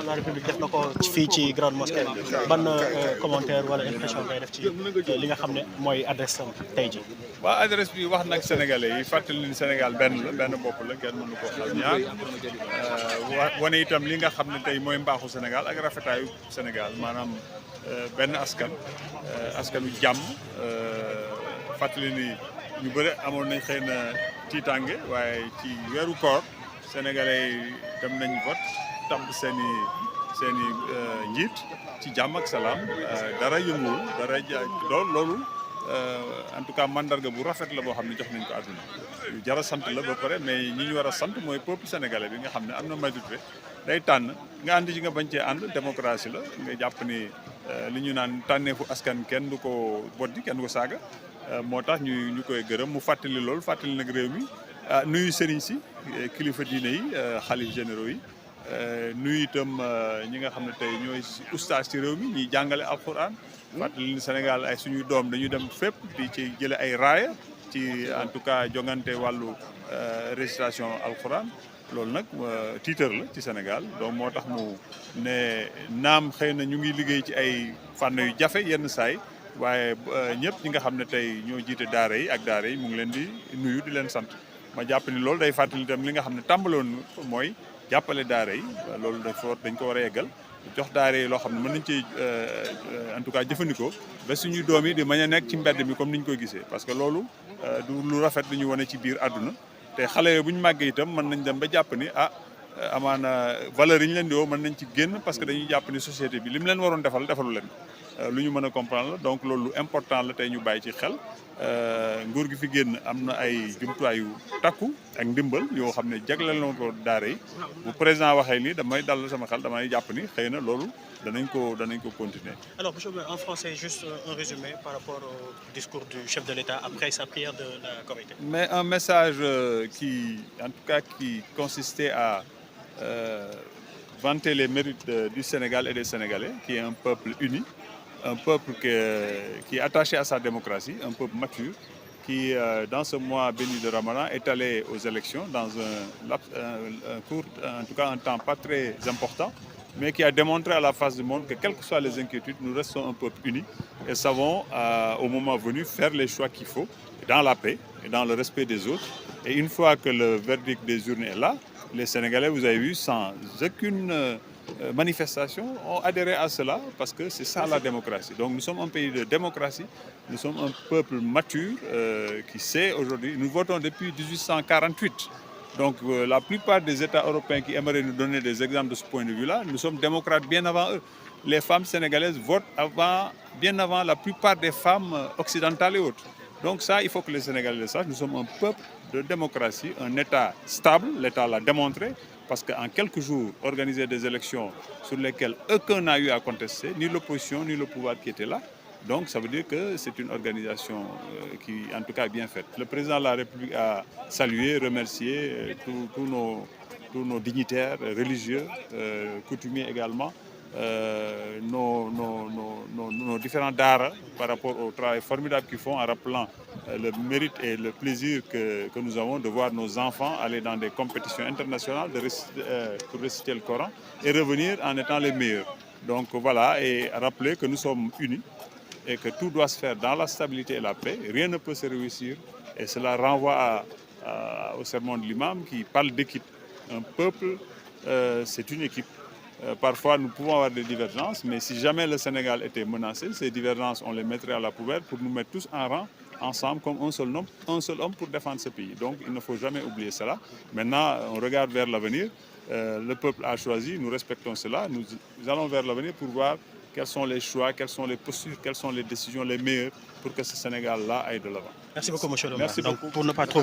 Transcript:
de la République def na ko fii ci grande mosquée ban commentaire wala impression ngay def ci li nga xam ne mooy adresse am tey ji waaw adresse bi wax nag sénégalais yi fàttali ni Sénégal benn bopp la kenn mënu ko xam ñaar wane itam li nga xam ne tey mooy mbaaxu Sénégal ak rafetaayu Sénégal maanaam benn askanu jàmm fàttali ni ñu bëri amoon nañ xëy na tiitange waaye ci weeru koor sénégalais yi dem nañ vote tàmb seen i njiit ci jàmm ak salaam dara yënguwul dara loolu en tout cas mandarga bu rafet la boo xam ne jox nañ ko àdduna yu jara sant la ba pare mais ñi ñu war a sant mooy peuple sénégalais bi nga xam ne am na majorité day tànn nga ànd ci nga bañ cee ànd démocratie la nga jàpp ni li ñu naan tànneefu askan kenn du ko boddi kenn du ko saaga moo tax ñu koy gërëm mu fàttali loolu fàttali nag réew mi nuyu sëriñ si kilifa diine yi xalif généraux yi nuyu itam ñi nga xam ne tey ñooy ustaas ci réew mi ñuy jàngale alxuraan fàttali ni Sénégal ay suñuy doom dañu dem fépp di ci jële ay raaya ci en tout cas jongante wàllu récitation alxuraan loolu nag tiitër la ci Sénégal donc moo tax mu ne naam xëy na ñu ngi liggéey ci ay fànn yu jafe yenn saay waaye ñëpp ñi nga xam ne tey ñoo jiite daara yi ak daara yi mu ngi leen di nuyu di leen sant ma jàpp ni loolu day fàttali itam li nga xam ne tàmbaloon mooy jàppale daara yi loolu dañ ko war a yeggal jox daara yi loo xam ne mën nañ ci en tout cas jëfandikoo ba suñuy doom yi di mën a nekk ci mbedd mi comme ni ñu koy gisee parce que loolu du lu rafet lu ñu wane ci biir àdduna te xale yooyu bu ñu màggee itam mën nañ dem ba jàpp ni amaana valeur yi ñu leen di woo mën nañ ci génn parce que dañuy jàpp ni société bi li mu leen waroon defalu leen lu ñu mën a comprendre la donc loolu lu important la tey ñu bàyyi ci xel nguur gi fi génn am na ay jumtuwaay yu takku ak ndimbal yoo xam ne jagleel na ko daara yi bu président waxee nii damay dal sama xel damay jàpp ni xëy na loolu danañ ko continuer. Alors monsieur le maire, en français juste un résumé par rapport au discours du chef de l'État après sa prière de la Korité. Mais un message qui consistait à vanter les mérites du Sénégal et des Sénégalais, qui est un peuple uni, un peuple qui est attaché à sa démocratie, un peuple mature, qui, dans ce mois béni de Ramadan, est allé aux élections dans un temps pas très important, mais qui a démontré à la face du monde que, quelles que soient les inquiétudes, nous restons un peuple uni et savons, au moment venu, faire les choix qu'il faut, dans la paix et dans le respect des autres. Et une fois que le verdict des urnes est là, les Sénégalais, vous avez vu, sans aucune manifestation, ont adhéré à cela parce que c'est ça la démocratie. Donc nous sommes un pays de démocratie, nous sommes un peuple mature qui sait aujourd'hui, nous votons depuis 1848. Donc la plupart des États européens qui aimeraient nous donner des exemples de ce point de vue-là, nous sommes démocrates bien avant eux. Les femmes sénégalaises votent bien avant la plupart des femmes occidentales et autres. Donc ça, il faut que les Sénégalais le sachent. Nous sommes un peuple de démocratie, un État stable, l'État l'a démontré, parce qu'en quelques jours, organiser des élections sur lesquelles aucun n'a eu à contester, ni l'opposition, ni le pouvoir qui était là. Donc ça veut dire que c'est une organisation qui, en tout cas, est bien faite. Le président de la République a salué, remercié tous nos dignitaires religieux, coutumiers également, nos différents daara par rapport au travail formidable qu'ils font en rappelant le mérite et le plaisir que nous avons de voir nos enfants aller dans des compétitions internationales pour réciter le Coran et revenir en étant les meilleurs. Donc voilà, et rappeler que nous sommes unis et que tout doit se faire dans la stabilité et la paix. Rien ne peut se réussir et cela renvoie au sermon de l'imam qui parle d'équipe. Un peuple, c'est une équipe. Parfois, nous pouvons avoir des divergences, mais si jamais le Sénégal était menacé, ces divergences, on les mettrait à la poubelle pour nous mettre tous en rang, ensemble, comme un seul homme pour défendre ce pays. Donc, il ne faut jamais oublier cela. Maintenant, on regarde vers l'avenir. Le peuple a choisi, nous respectons cela. Nous allons vers l'avenir pour voir quels sont les choix, quelles sont les postures, quelles sont les décisions les meilleures pour que ce Sénégal-là aille de l'avant. Merci beaucoup, monsieur le maire. Merci beaucoup. Pour ne pas trop